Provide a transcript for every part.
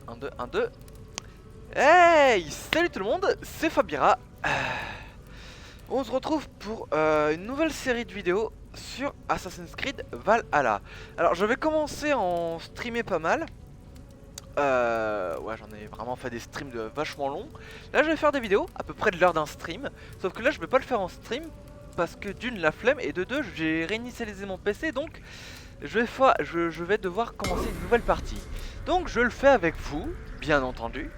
1, 2, 1, 2. Hey, salut tout le monde, c'est Fabira. On se retrouve pour une nouvelle série de vidéos sur Assassin's Creed Valhalla. Alors je vais commencer à en streamer pas mal. Ouais, j'en ai vraiment fait des streams vachement longs. Là je vais faire des vidéos à peu près de l'heure d'un stream. Sauf que là je vais pas le faire en stream parce que d'une la flemme et de deux j'ai réinitialisé mon PC, donc je vais devoir commencer une nouvelle partie. Donc je le fais avec vous, bien entendu.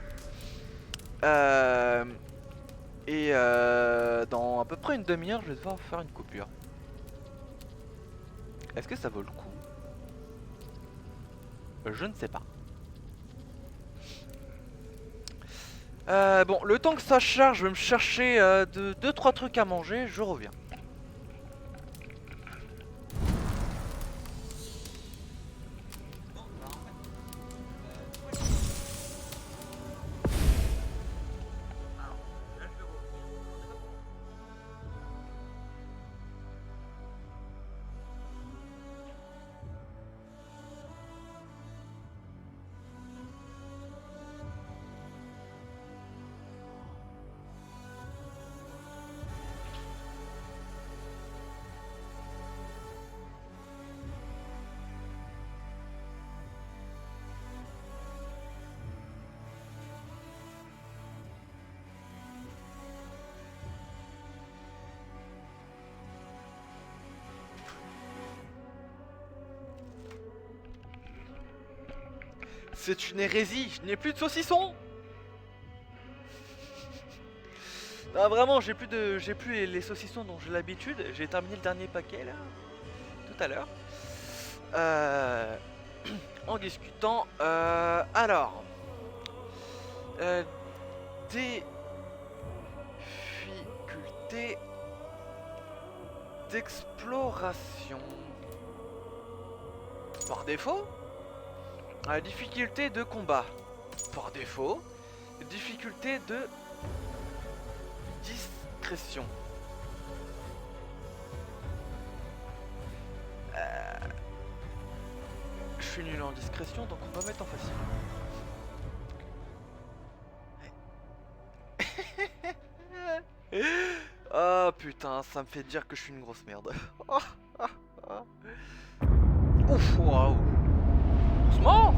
Dans à peu près une demi-heure, je vais devoir faire une coupure. Est-ce que ça vaut le coup? Je ne sais pas. Bon, le temps que ça charge, je vais me chercher 2-3 trucs à manger, je reviens. C'est une hérésie, je n'ai plus de saucisson. Non, vraiment, j'ai plus les saucissons dont j'ai l'habitude. J'ai terminé le dernier paquet là, tout à l'heure. En discutant, alors, difficulté d'exploration. Par défaut, difficulté de combat. Par défaut, difficulté de discrétion. Je suis nul en discrétion, donc on va mettre en facile. Oh putain, ça me fait dire que je suis une grosse merde. Ouf, waouh. Doucement.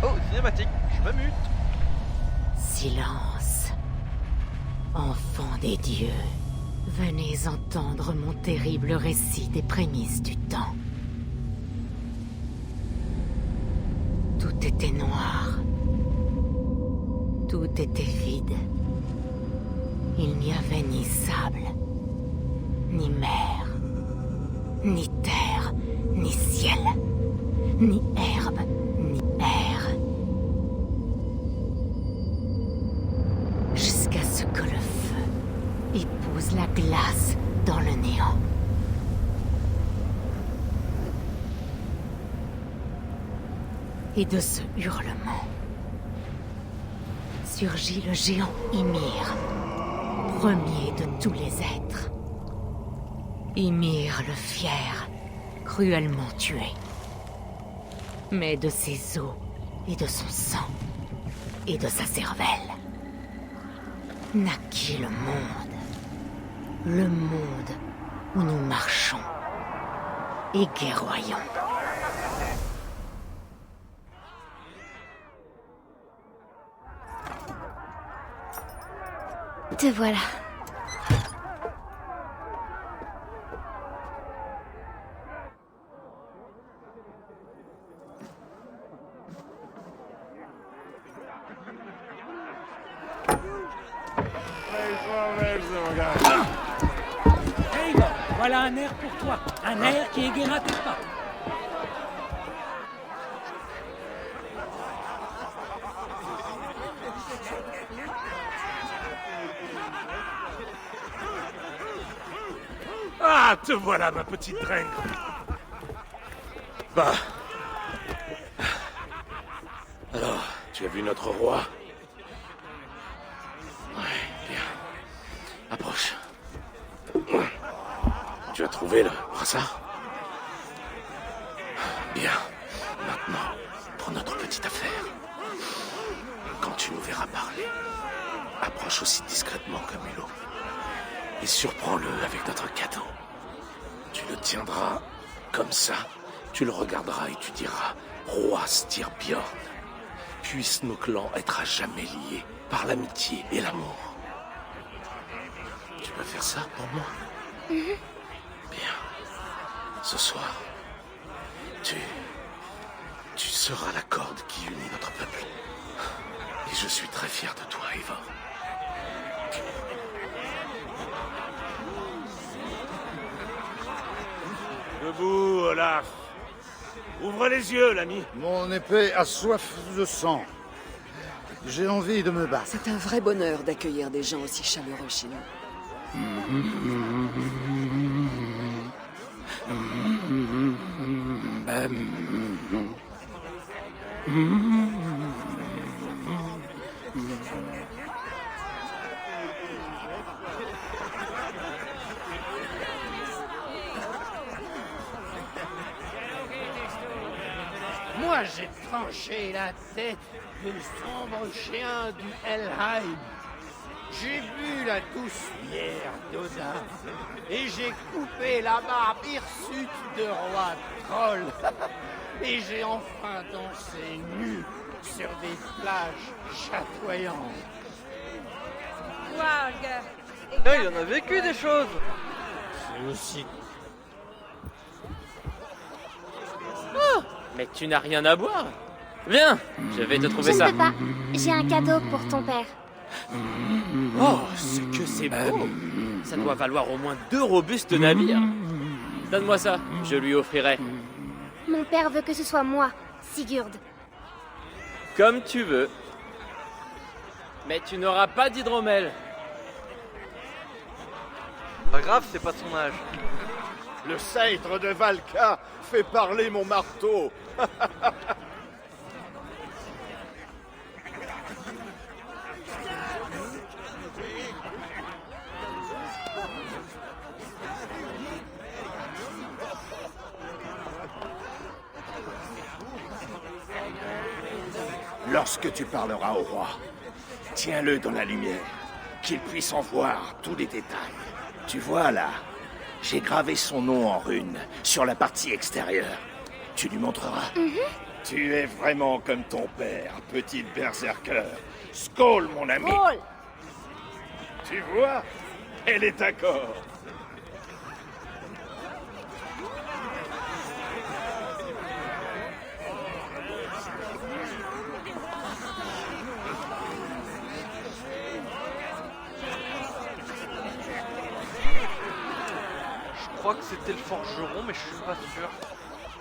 Oh, cinématique, je me mute. Silence. Enfants des dieux, venez entendre mon terrible récit des prémices du temps. Tout était noir. Tout était vide. Il n'y avait ni sable, ni mer, ni terre, ni ciel, ni herbe, ni air. Jusqu'à ce que le feu épouse la glace dans le néant. Et de ce hurlement surgit le géant Ymir, premier de tous les êtres. Ymir le fier, cruellement tué. Mais de ses os et de son sang et de sa cervelle naquit le monde où nous marchons et guerroyons. Te voilà. Hey, voilà un air pour toi. Un air qui égaiera tes pas. Ah, te voilà, ma petite drène. Bah. Alors, tu as vu notre roi? Ouais, bien. Approche. Tu as trouvé le brassard? Bien. Maintenant, pour notre petit petite affaire. Quand tu nous verras parler, approche aussi discrètement que Mulot. Et surprends-le avec notre cadeau. Tu le tiendras comme ça, tu le regarderas et tu diras « Roi Styrbjörn, puissent nos clans être à jamais liés par l'amitié et l'amour. » Tu peux faire ça pour moi? Bien. Ce soir, tu seras la corde qui unit notre peuple. Et je suis très fier de toi, Eivor. Debout, Olaf. Ouvre les yeux, l'ami. Mon épée a soif de sang. J'ai envie de me battre. C'est un vrai bonheur d'accueillir des gens aussi chaleureux chez nous. Moi, j'ai tranché la tête du sombre chien du Helheim. J'ai bu la douce bière d'Odin. Et j'ai coupé la barbe hirsute de roi troll. Et j'ai enfin dansé nu sur des plages chatoyantes. Là, il en a vécu des choses. C'est aussi... Mais tu n'as rien à boire. Viens, je vais te trouver Je ça. ne peux pas. J'ai un cadeau pour ton père. Oh, ce que c'est beau. Ça doit valoir au moins 2 robustes navires. Donne-moi ça, je lui offrirai. Mon père veut que ce soit moi, Sigurd. Comme tu veux. Mais tu n'auras pas d'hydromel. Pas grave, c'est pas son âge. Le sceptre de Valka fait parler mon marteau. Lorsque tu parleras au roi, tiens-le dans la lumière, qu'il puisse en voir tous les détails. Tu vois là, j'ai gravé son nom en runes sur la partie extérieure. Tu lui montreras. Tu es vraiment comme ton père, petite berserker. Skål, mon ami. Tu vois, elle est d'accord. Je crois que c'était le forgeron, mais je suis pas sûr.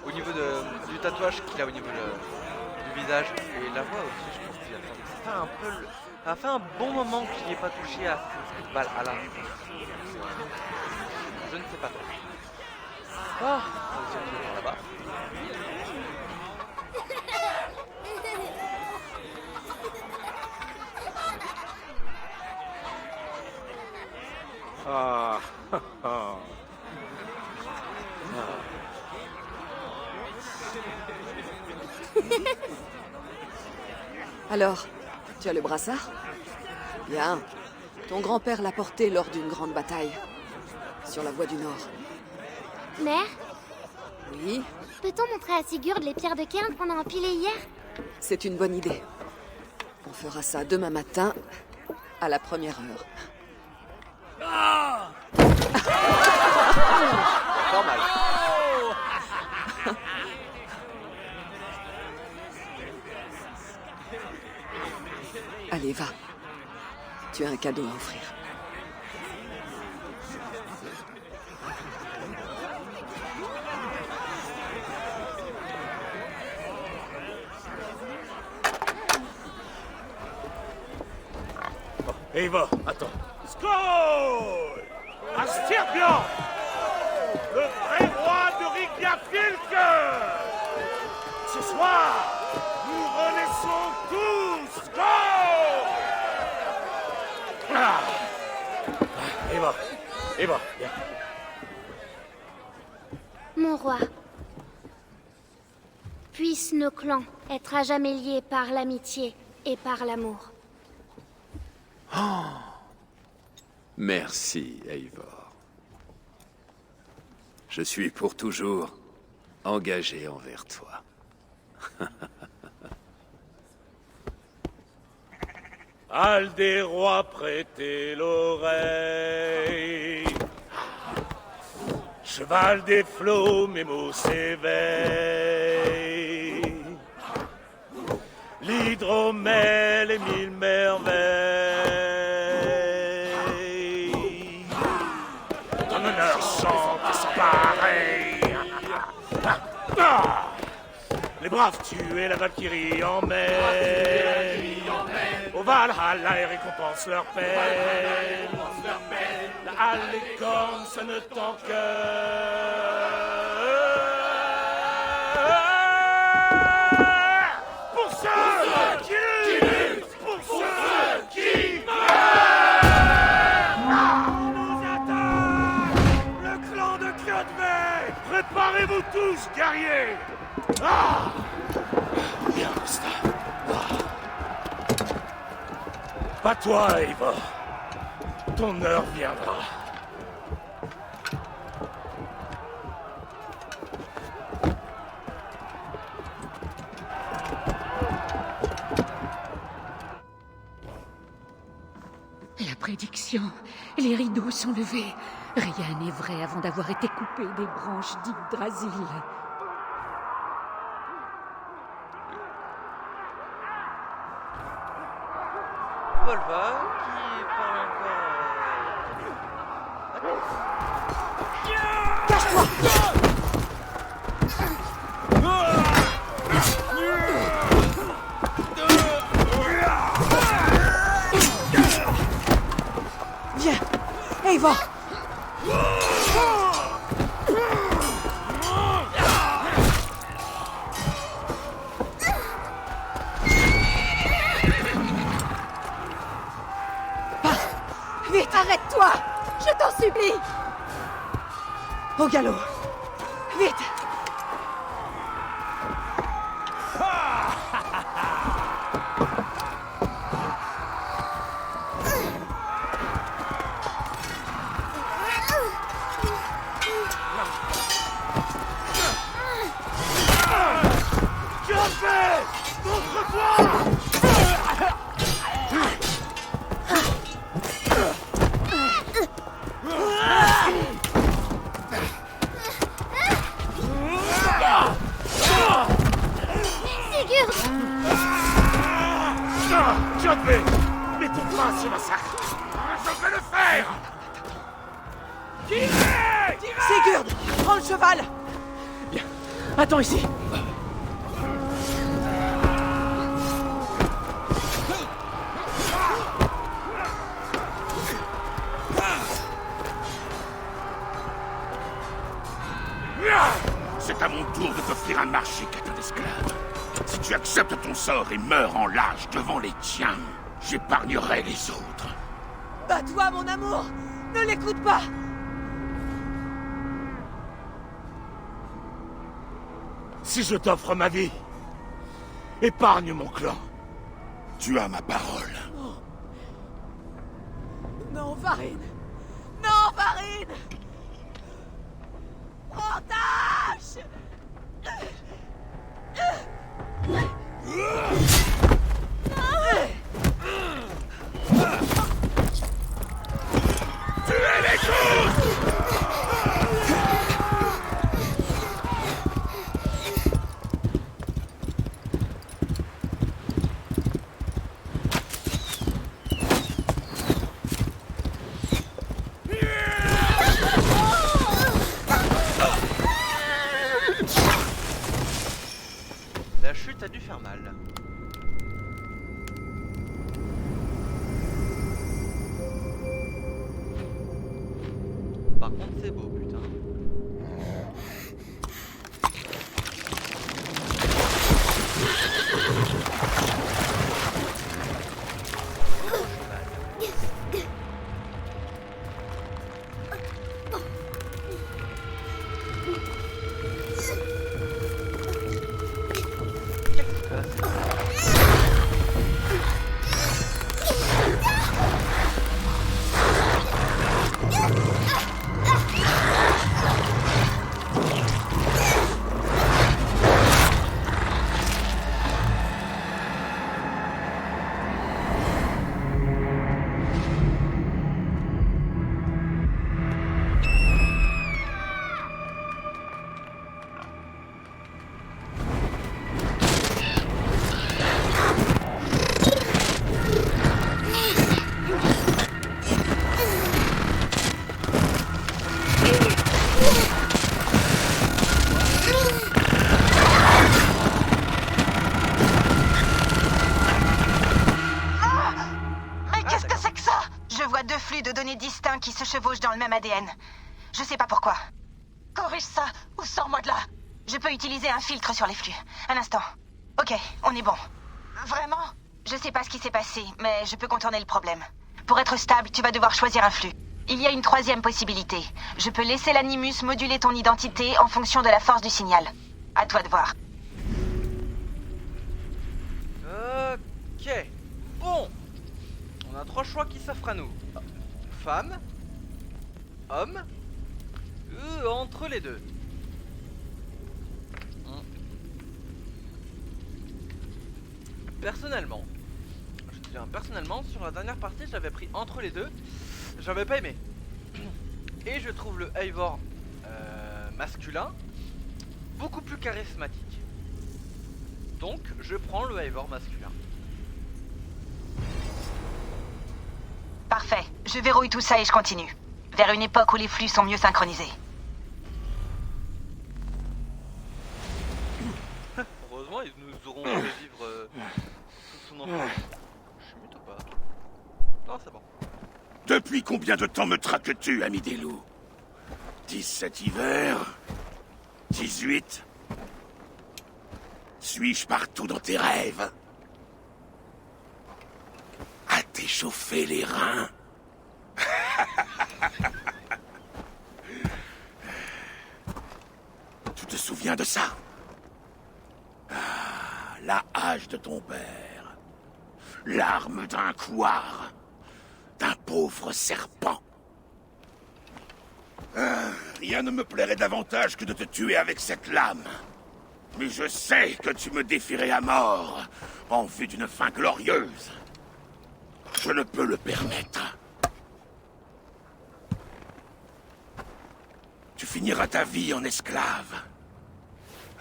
Au niveau du tatouage qu'il a au niveau du visage. Et la voix aussi, je pense qu'il a fait. Ça fait un peu. Ça fait un bon moment que j'y ai pas touché à cette balle à la. Je ne sais pas trop. Ah, on va aussi retourner là-bas. Ah, Alors, tu as le brassard? Bien. Ton grand-père l'a porté lors d'une grande bataille. Sur la voie du Nord. Mère, Oui, peut-on montrer à Sigurd les pierres de Cairn qu'on a empilées hier? c'est une bonne idée. On fera ça demain matin, à la première heure. Normal. Allez, va. Tu as un cadeau à offrir. Eivor, attends. Skål! À Styrbjörn, le vrai roi de Reykjavik! Ce soir, nous renaissons tous! Skål! Eivor, Eivor, viens. Mon roi, Puissent nos clans être à jamais liés par l'amitié et par l'amour. Merci, Eivor. Je suis pour toujours engagé envers toi. Aldérois, prêtez l'oreille. Cheval des flots, mes mots s'éveillent. L'hydromel et 1000 merveilles. Ton honneur chante et c'est pareil. Les braves tués, la Valkyrie emmène. Au Valhalla et récompense leur peine. La halle, les cornes, ça ne tend pour ceux qui luttent, pour ceux qui meurent. On nous attaque, le clan de Kjotve. Préparez-vous tous, guerriers. Bien, Costa. Pas toi, Eivor. Ton heure viendra. La prédiction. Les rideaux sont levés. Rien n'est vrai avant d'avoir été coupé des branches d'Yggdrasil. Volva qui parle encore. Cache-toi! Viens! Eivor! Vite, arrête-toi! Je t'en supplie! Au galop! Vite! Kjotve! Montre-toi! Sigurd! Kjotve! Mets ton pas à ce massacre! Je vais le faire! Tirez! Sigurd! Prends le cheval! Attends ici. C'est à mon tour de t'offrir un marché qu'à ton esclave. Si tu acceptes ton sort et meurs en lâche devant les tiens, j'épargnerai les autres. Bats-toi, mon amour! Ne l'écoute pas! Si je t'offre ma vie, épargne mon clan. Tu as ma parole. Non, Varine! Non, Varine! Portage! Tuez-les tous! La chute a dû faire mal. Par contre, c'est beau, putain. Mais qu'est-ce que c'est que ça? Je vois deux flux de données distincts qui se chevauchent dans le même ADN. Je sais pas pourquoi. Corrige ça, ou sors-moi de là. Je peux utiliser un filtre sur les flux. Un instant. Ok, on est bon. Vraiment? Je sais pas ce qui s'est passé, mais je peux contourner le problème. Pour être stable, tu vas devoir choisir un flux. Il y a une troisième possibilité. Je peux laisser l'animus moduler ton identité en fonction de la force du signal. À toi de voir. Ok. Bon. On a 3 choix qui s'offrent à nous. Femme, homme, ou entre les deux. Personnellement, je te dis personnellement, sur la dernière partie, j'avais pris entre les deux. J'avais pas aimé. Et je trouve le Eivor masculin beaucoup plus charismatique. Donc, je prends le Eivor masculin. Parfait. Je verrouille tout ça et je continue. Vers une époque où les flux sont mieux synchronisés. Heureusement, ils nous auront fait vivre sous son enfant. Je suis mytho pas. Non, c'est bon. Depuis combien de temps me traques-tu, ami des loups? 17 hivers? 18? Suis-je partout dans tes rêves? À t'échauffer les reins? Tu te souviens de ça? Ah, la hache de ton père. L'arme d'un couard. D'un pauvre serpent. Rien ne me plairait davantage que de te tuer avec cette lame. Mais je sais que tu me défierais à mort en vue d'une fin glorieuse. Je ne peux le permettre. Tu finiras ta vie en esclave,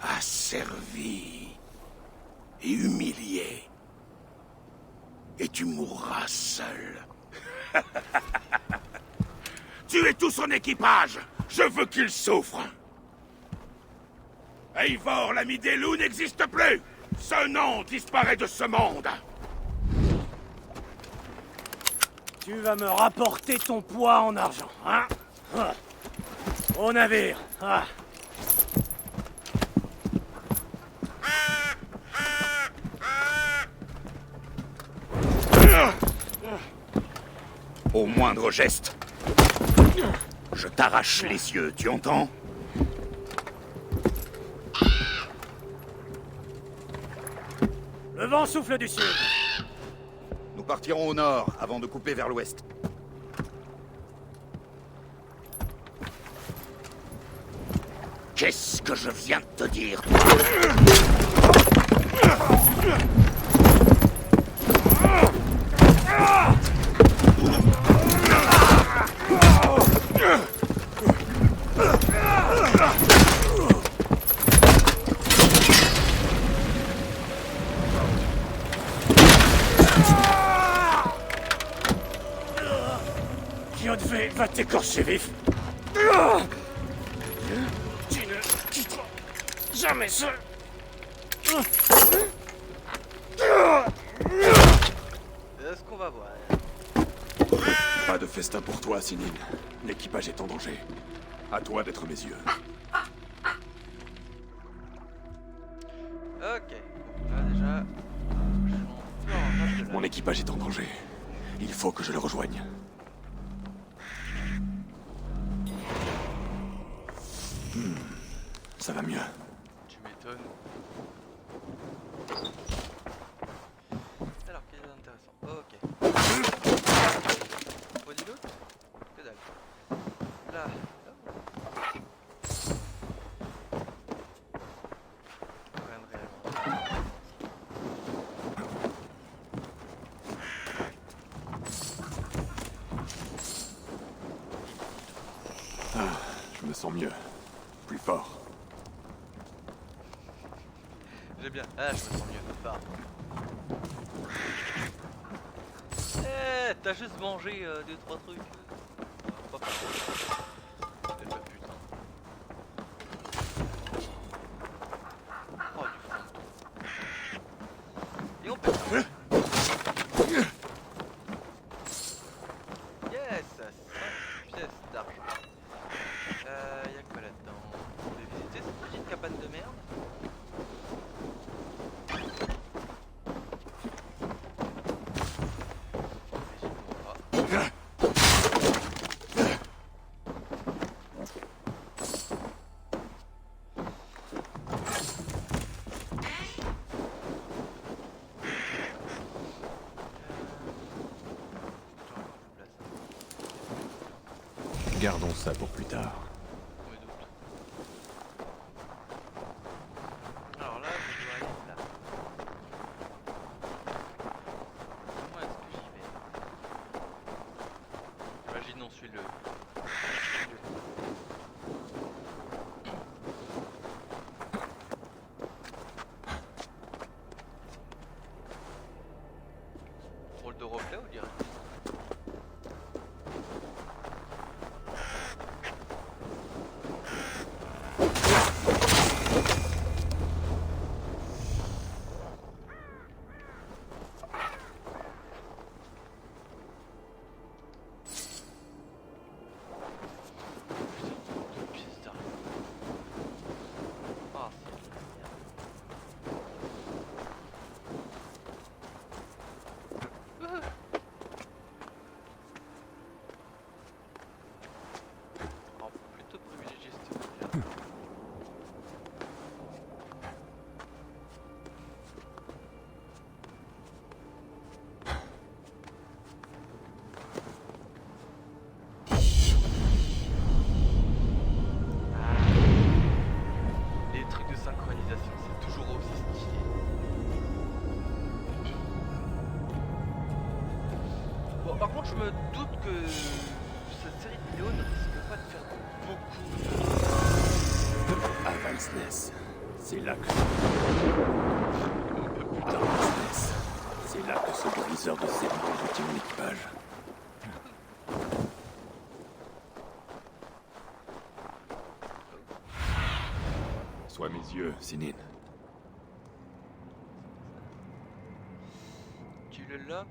asservi et humilié. Et tu mourras seul. Tuez tout son équipage. Je veux qu'il souffre. Eivor, l'ami des loups, n'existe plus. Ce nom disparaît de ce monde. Tu vas me rapporter ton poids en argent, hein? Au navire, ah. Au moindre geste, je t'arrache les yeux, tu entends? Le vent souffle du sud. Nous partirons au nord avant de couper vers l'ouest. Qu'est-ce que je viens de te dire? Yodvé va t'écorcher vif. Tu ne quitteras jamais seul. Est-ce qu'on va voir? Pas de festin pour toi, Sinine. L'équipage est en danger. À toi d'être mes yeux. Ok. Là déjà, je suis en plein en face de la- Mon équipage est en danger. Il faut que je le rejoigne. Ça va mieux. Tu m'étonnes. sens mieux. Plus fort. J'aime bien. Ah, je me sens mieux. Bah. Eh, t'as juste mangé 2-3 trucs. Pas plus. Eh bah putain. Oh, du fantôme. Et on pète ça. Yes, 5 pièces d'argent. Y'a quoi là-dedans? On peut visiter cette petite cabane de merde. Gardons ça pour plus tard. Alors là, je dois aller là. Comment est-ce que j'y vais? Imagine on suit le... Rôle de reflet ou direct? Par contre, je me doute que cette série de vidéos ne risque pas de faire beaucoup. À Valsness, c'est là que... Dans Valsness, c'est là que ce briseur de serpents retient mon équipage. Sois mes yeux, Sinine. Tu le lock.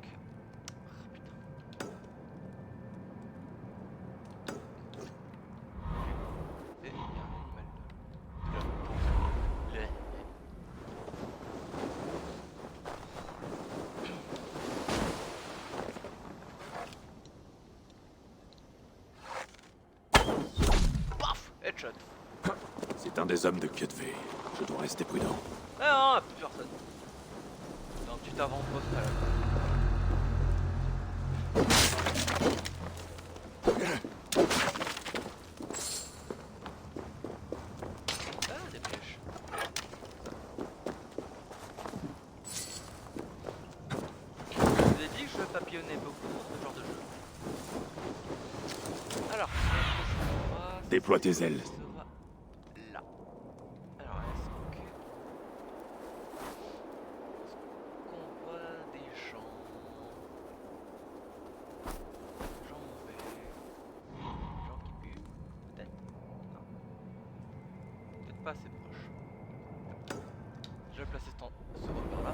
C'est un des hommes de Kjötve. Je dois rester prudent. Ah non, plus personne. Donc tu t'avances pas très Ah, des flèches. Je vous ai dit que je papillonnais beaucoup dans ce genre de jeu. Alors, déploie tes ailes. Pas assez proche. Je vais placer ce repère là.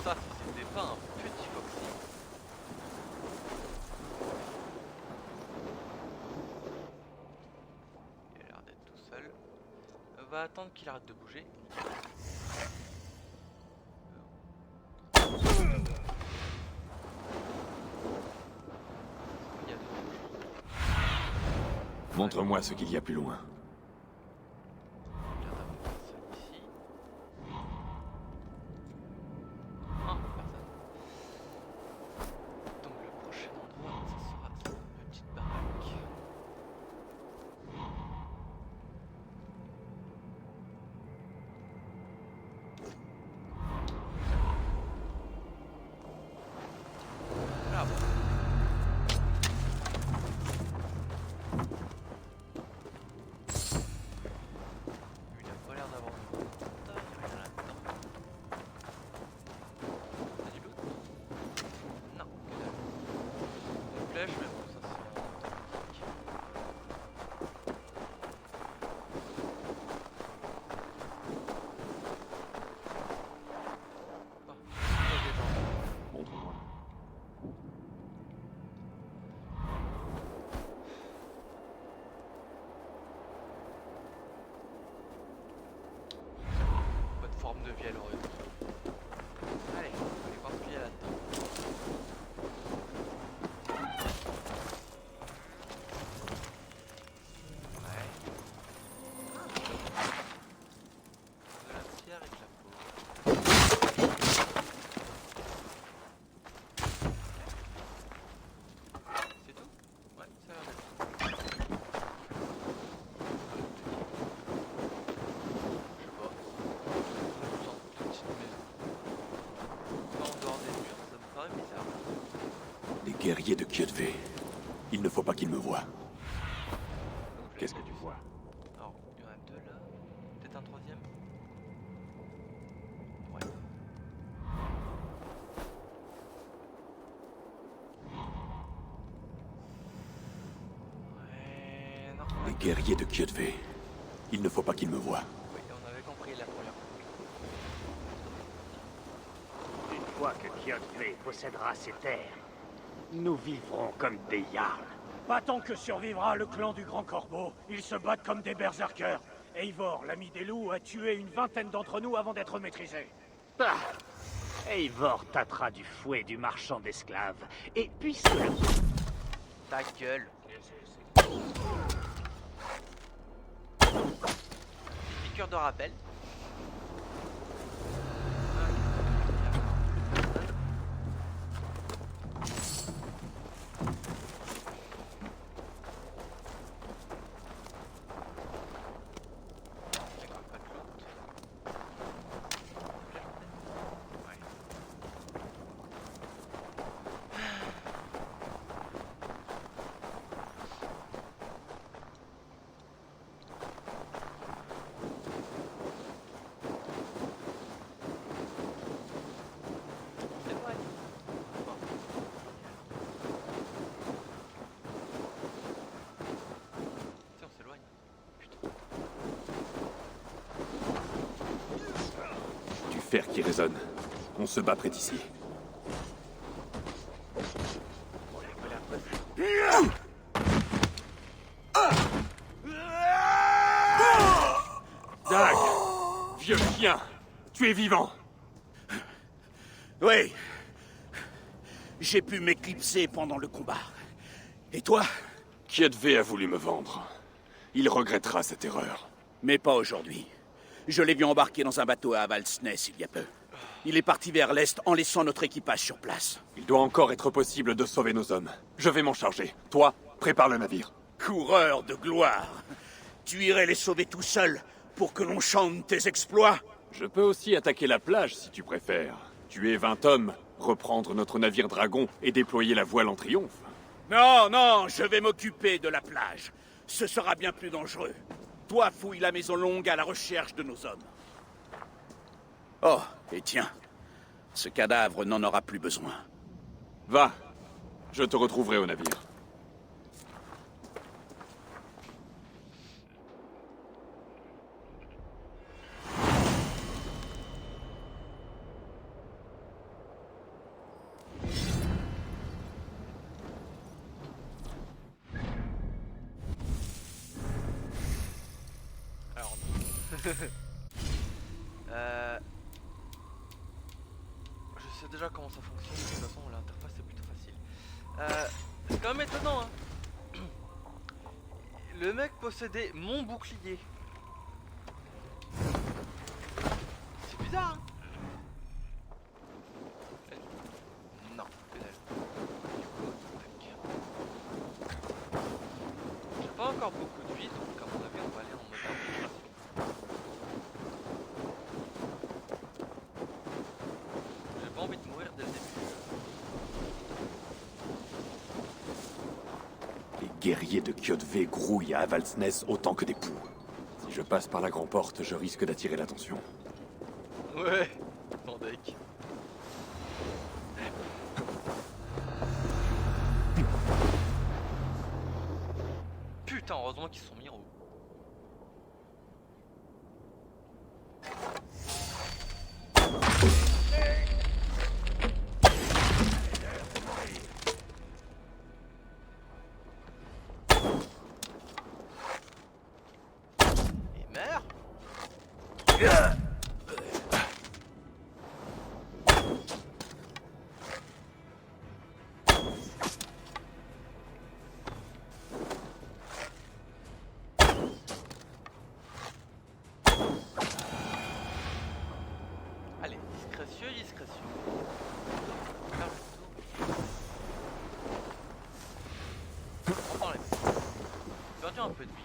Ça, si c'était pas un petit foxy. Il a l'air d'être tout seul. On va attendre qu'il arrête de bouger. Montre-moi ce qu'il y a plus loin. Donc le prochain endroit, ça sera cette petite baraque. guerriers de Kiev. Il ne faut pas qu'ils me voient. Qu'est-ce que tu vois? Alors, il y en a deux là. Peut-être un troisième. Ouais. Ouais, non. Les guerriers de Kiev. Il ne faut pas qu'ils me voient. Oui, on avait compris la première fois. Une fois que Kiev possédera ces terres, nous vivrons comme des jarls. Pas tant que survivra le clan du Grand Corbeau. Ils se battent comme des berserkers. Eivor, l'ami des loups, a tué une vingtaine d'entre nous avant d'être maîtrisé. Ah, Eivor tâtera du fouet du marchand d'esclaves. Et puisque... Ta gueule. Piqûre de rappel. Du fer qui résonne. On se bat près d'ici. Dag! Vieux chien! Tu es vivant! Oui. J'ai pu m'éclipser pendant le combat. Et toi? Kiev a voulu me vendre. Il regrettera cette erreur. Mais pas aujourd'hui. Je l'ai vu embarquer dans un bateau à Avaldsness il y a peu. Il est parti vers l'est en laissant notre équipage sur place. Il doit encore être possible de sauver nos hommes. Je vais m'en charger. Toi, prépare le navire. Coureur de gloire. Tu irais les sauver tout seul pour que l'on chante tes exploits? Je peux aussi attaquer la plage si tu préfères. Tuer 20 hommes, reprendre notre navire dragon et déployer la voile en triomphe. Non, non, je vais m'occuper de la plage. Ce sera bien plus dangereux. Toi, fouille la maison longue à la recherche de nos hommes. Oh, et tiens, ce cadavre n'en aura plus besoin. Va, je te retrouverai au navire. Alors, je sais déjà comment ça fonctionne, de toute façon l'interface est plutôt facile. C'est quand même étonnant, hein. Le mec possédait mon bouclier. C'est bizarre, hein. Non, que dalle. J'ai pas encore beaucoup de vie, donc à mon avis on va aller en mode infiltration. J'ai pas envie de mourir dès le début. Les guerriers de Kiev grouillent à Avaldsness autant que des poux. Si je passe par la grande porte, je risque d'attirer l'attention. Ouais, mon deck. Putain, heureusement qu'ils sont mis en haut. Et meurs. Allez, discrétieux, discrétieux. Faire le tour. On prend les mains. J'ai perdu un peu de vie.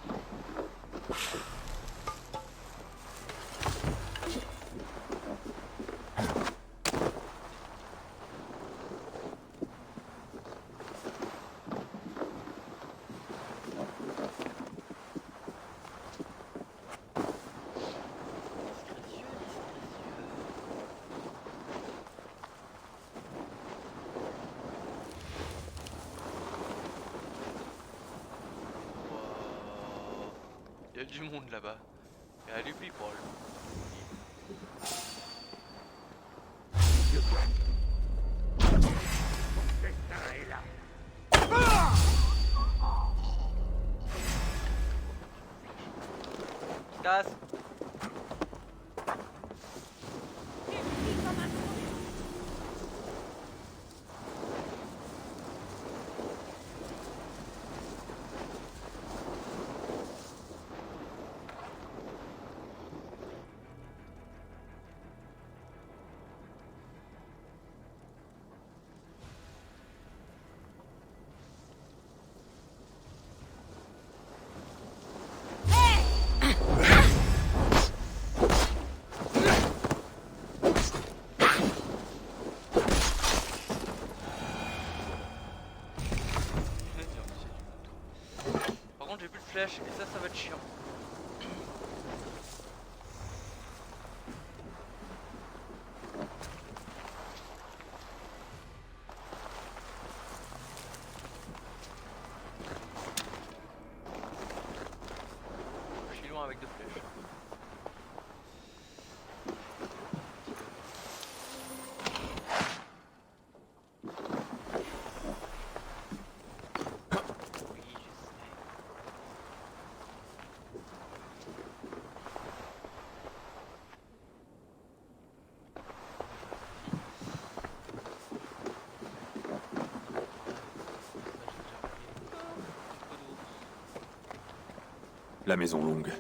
Il y a du monde là-bas. Il y a du people. Casse. J'ai plus de flèches et ça va être chiant. Je suis loin avec deux flèches. La maison longue.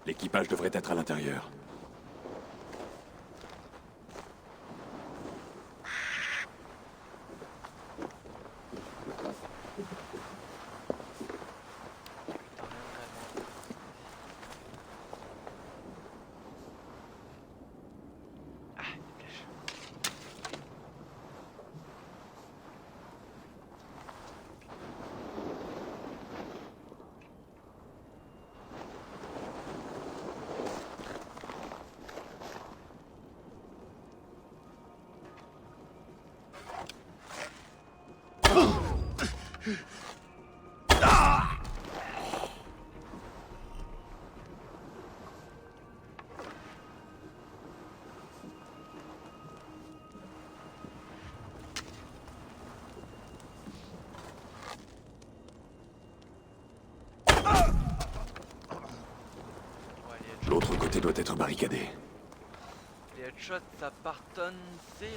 L'équipage devrait être à l'intérieur. L'autre côté doit être barricadé. Les headshots, ça partonne, c'est...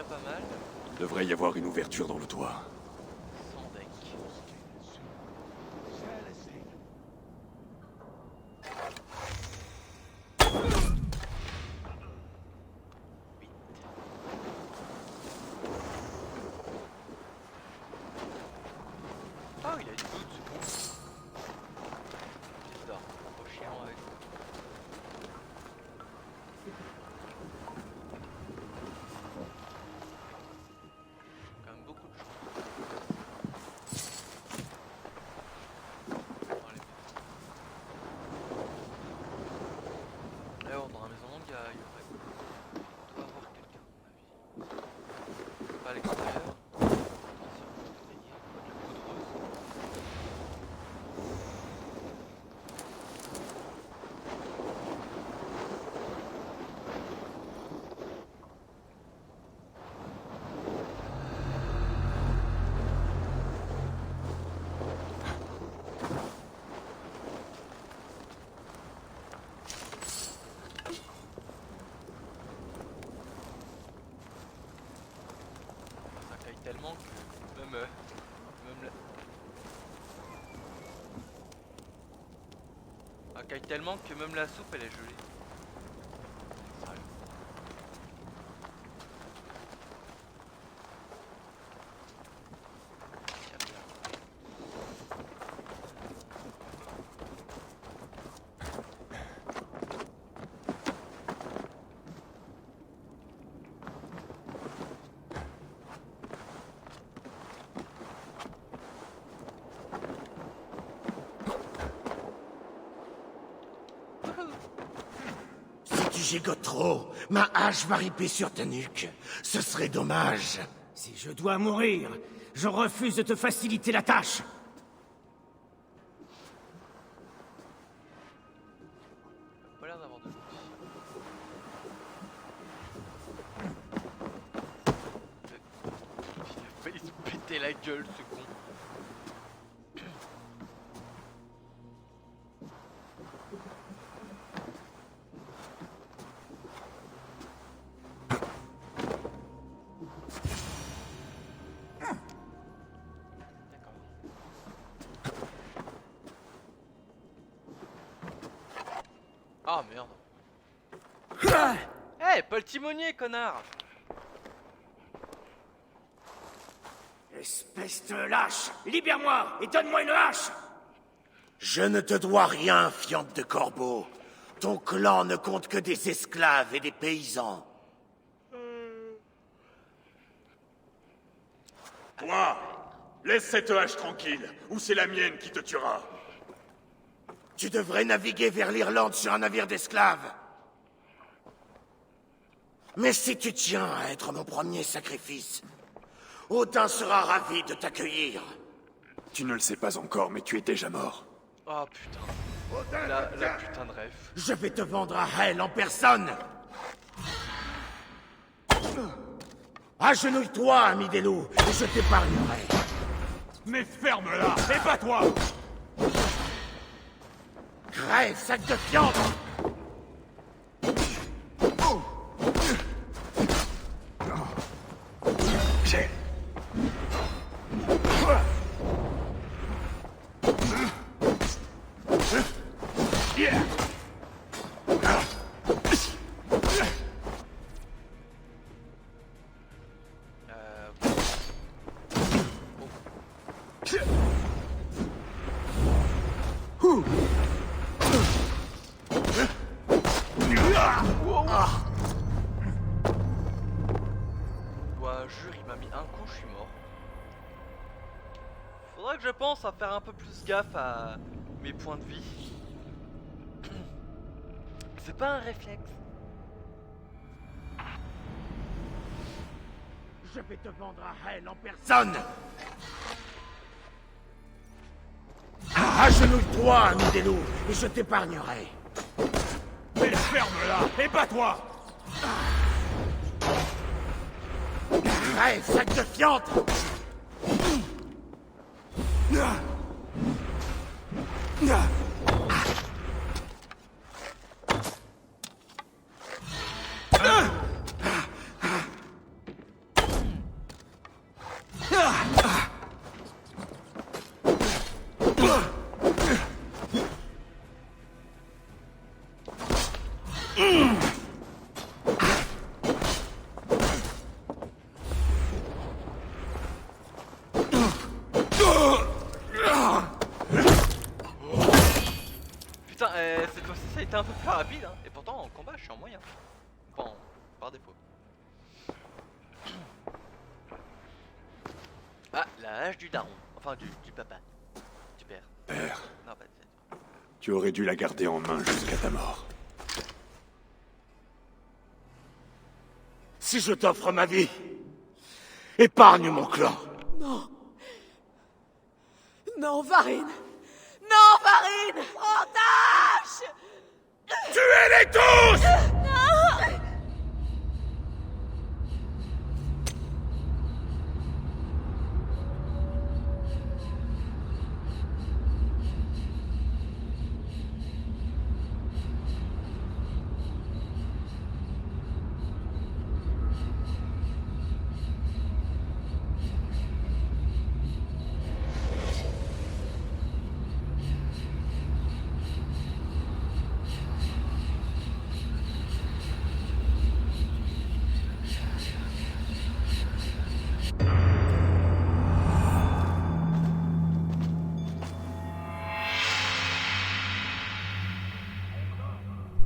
Pas mal. Devrait y avoir une ouverture dans le toit. Sans deck. Oh, il a une goutte, c'est bon. J'adore. Trop chiant avec ça. Pas à l'extérieur. Tellement que même la... Ah, caille tellement que même la soupe elle est gelée. Sérieux. gigotes trop, ma hache va ripper sur ta nuque. Ce serait dommage. Si je dois mourir, je refuse de te faciliter la tâche. Pas l'air d'avoir de doute. Il a failli se péter la gueule, ce con. Ah merde. Eh, hey, pas le timonier, connard. Espèce de lâche! Libère-moi et donne-moi une hache! Je ne te dois rien, fiente de corbeau. Ton clan ne compte que des esclaves et des paysans. Toi, laisse cette hache tranquille, ou c'est la mienne qui te tuera. Tu devrais naviguer vers l'Irlande sur un navire d'esclaves. Mais si tu tiens à être mon premier sacrifice, Odin sera ravi de t'accueillir. Tu ne le sais pas encore, mais tu es déjà mort. Oh putain. La putain de rêve. Je vais te vendre à Hel en personne. Agenouille-toi, ami des loups, et je t'épargnerai. Mais ferme-la, et pas toi. Crève, sac de fiente! Faudrait que je pense à faire un peu plus gaffe à mes points de vie. C'est pas un réflexe. Je vais te vendre à Hel en personne. Agenouille-toi, ami des loups, et je t'épargnerai. Mais ferme-la, et pas toi. Crève, sac de fiente! Putain, cette fois-ci ça a été un peu plus rapide, hein. Et pourtant en combat je suis en moyen. Enfin, par défaut. Ah, la hache du daron. Enfin, du papa. Du père. Père, Non, pas de... tu aurais dû la garder en main jusqu'à ta mort. Si je t'offre ma vie, épargne mon clan. Non. Non, Varine. Non, Varine. Otage. Tuez-les tous! Non.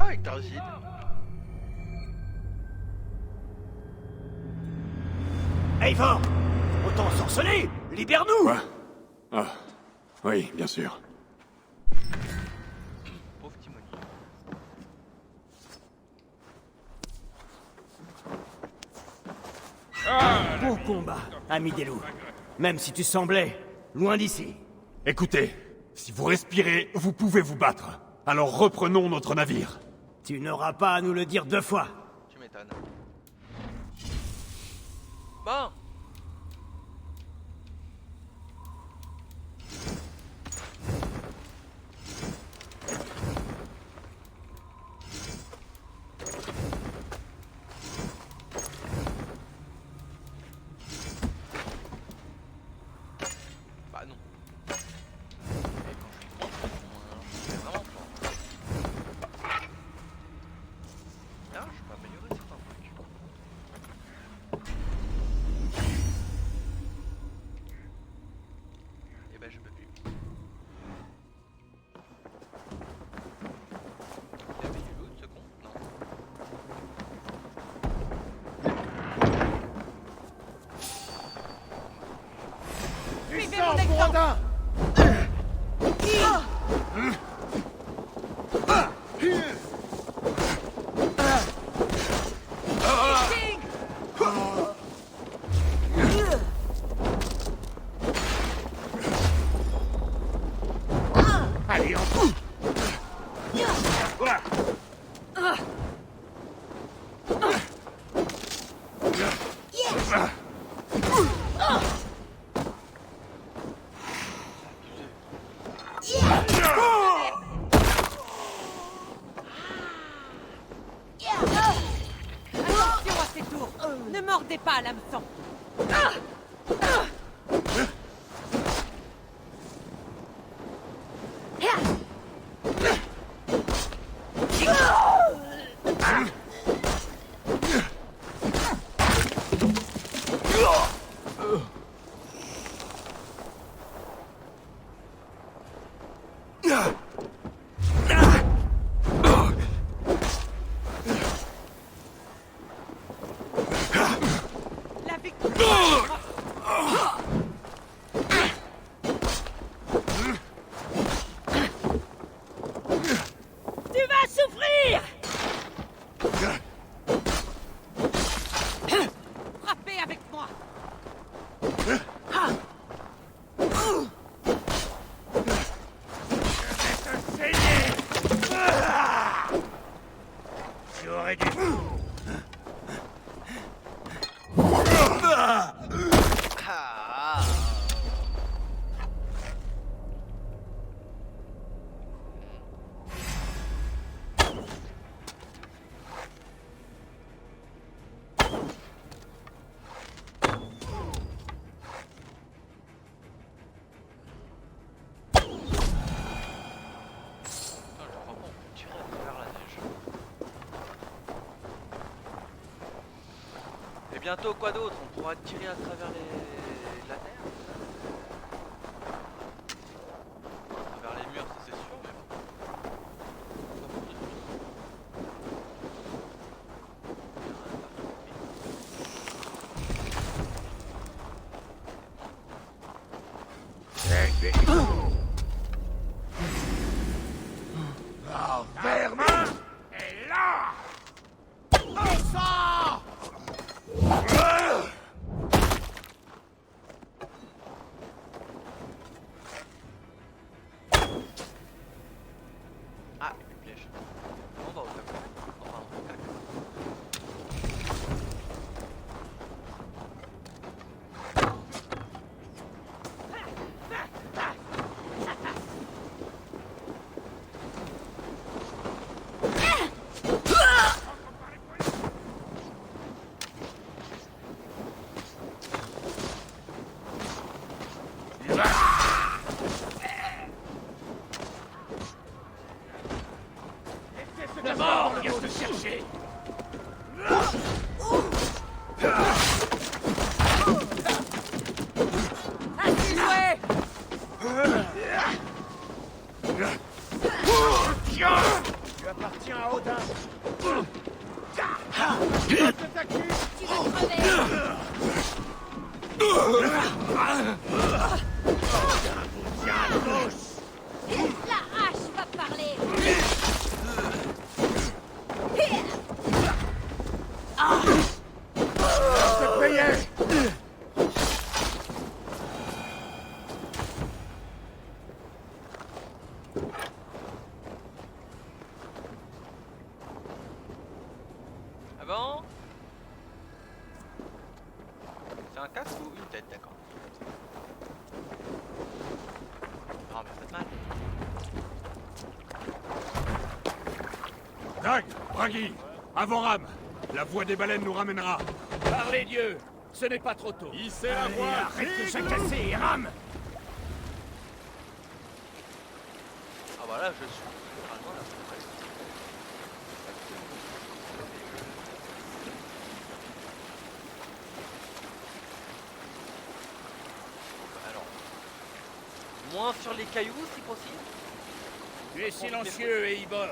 Ah, Ectargide. Eivor, autant sorceler, libère-nous! Quoi? Ah, oui, bien sûr. Pauvre Timonier. combat, ami des loups. Même si tu semblais loin d'ici. Écoutez, si vous respirez, vous pouvez vous battre. Alors reprenons notre navire. Tu n'auras pas à nous le dire 2 fois. Tu m'étonnes. Bon. Bah non. Et quand je suis con, je fais vraiment fort. Ah, je peux améliorer certains trucs. Et ben je peux plus. Il avait du loot ce con? Non. Puissant Bourdin! Allez, on pousse! Attention à ces tours. Ne mordez pas l'hameçon. La victoire. Tu vas souffrir. Frappez avec moi. J'aurais dû... Ah. Putain, je crois pas, on peut tirer à travers la neige. Et bientôt, quoi d'autre? On pourra tirer à travers la terre? À travers les murs, ça c'est sûr, mais bon. Pas pour de suite. Oh, vermin! Et là! Au sang! Ah, une flèche. On va au cac. Enfin, au cac. La mort vient te chercher! Ainsi joué. Tu appartiens à Odin! Tu vas crever. Tiens à gauche! La hache va parler. Je te payais! Zag, Bragi, avant rame. La voie des baleines nous ramènera. Par les dieux, ce n'est pas trop tôt. Hissez la voie. Arrête de jacasser et rame. Ah bah là, je suis littéralement là. Alors, moins sur les cailloux si possible. Tu es silencieux, Eivor.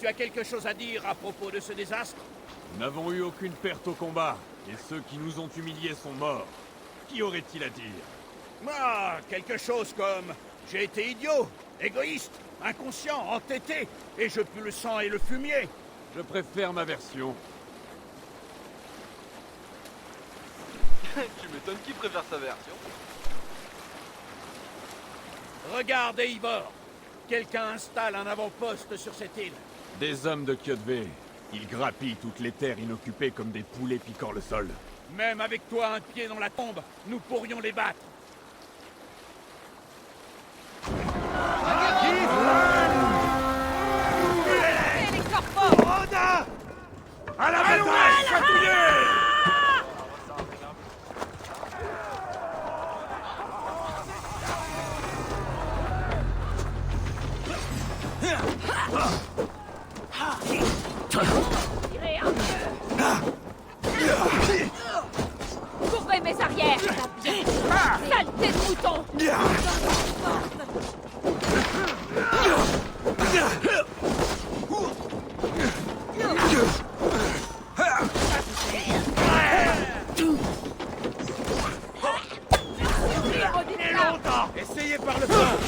Tu as quelque chose à dire à propos de ce désastre? Nous n'avons eu aucune perte au combat, et ceux qui nous ont humiliés sont morts. Qu'y aurait-il à dire? Ah, quelque chose comme... J'ai été idiot, égoïste, inconscient, entêté, et je pue le sang et le fumier. Je préfère ma version. Tu m'étonnes qui préfère sa version. Regarde, Eivor. Quelqu'un installe un avant-poste sur cette île. Des hommes de Kjotve. Ils grappillent toutes les terres inoccupées comme des poulets piquant le sol. Même avec toi un pied dans la tombe, nous pourrions les battre. À la bataille, chatouillez! Couvrez mes arrières! Saleté de mouton! Essayez par le flanc.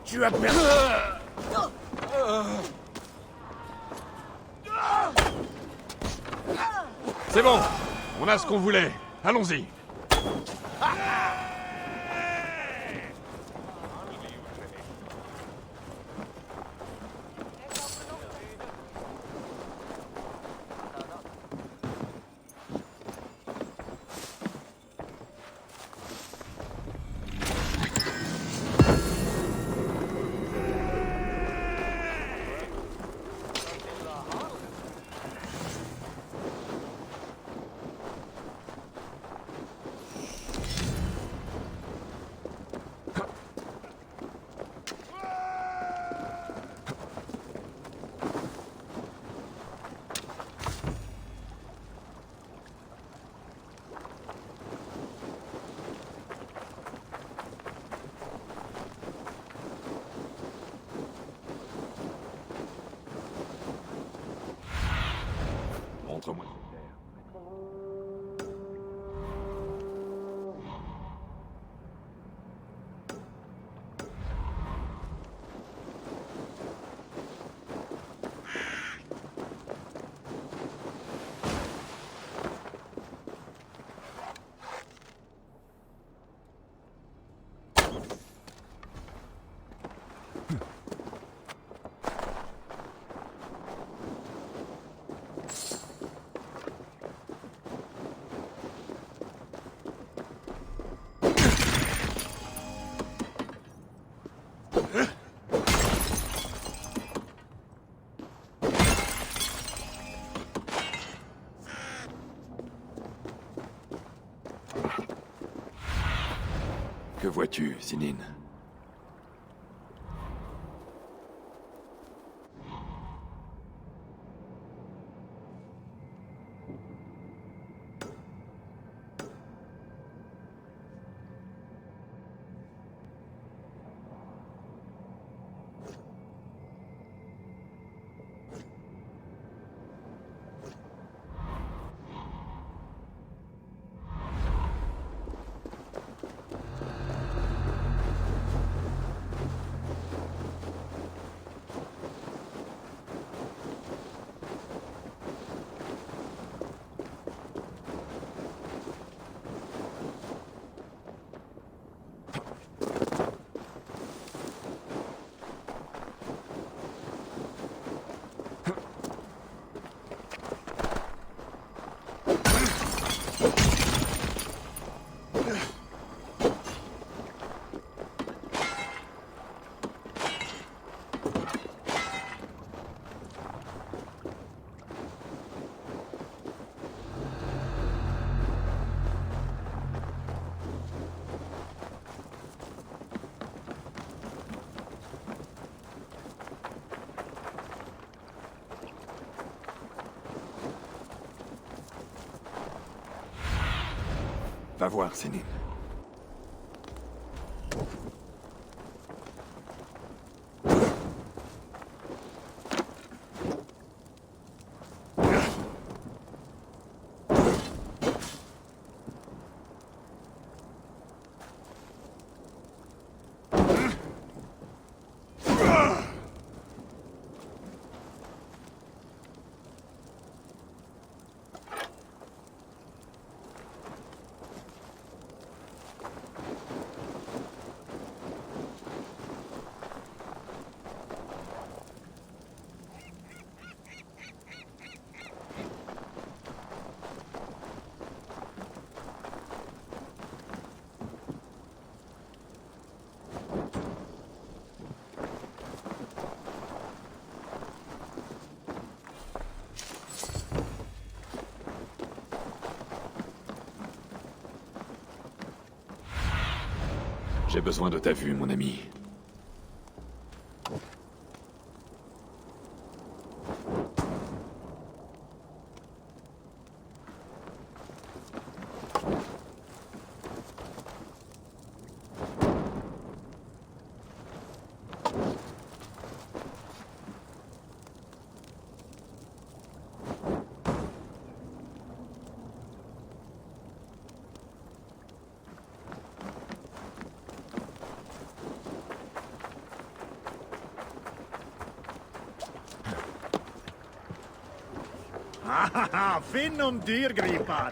Tu as perdu. C'est bon, on a ce qu'on voulait. Allons-y. Montre-moi cette terre. Que vois-tu, Sinine? Va voir, Sénine. J'ai besoin de ta vue, mon ami. Finn om dyrgripar!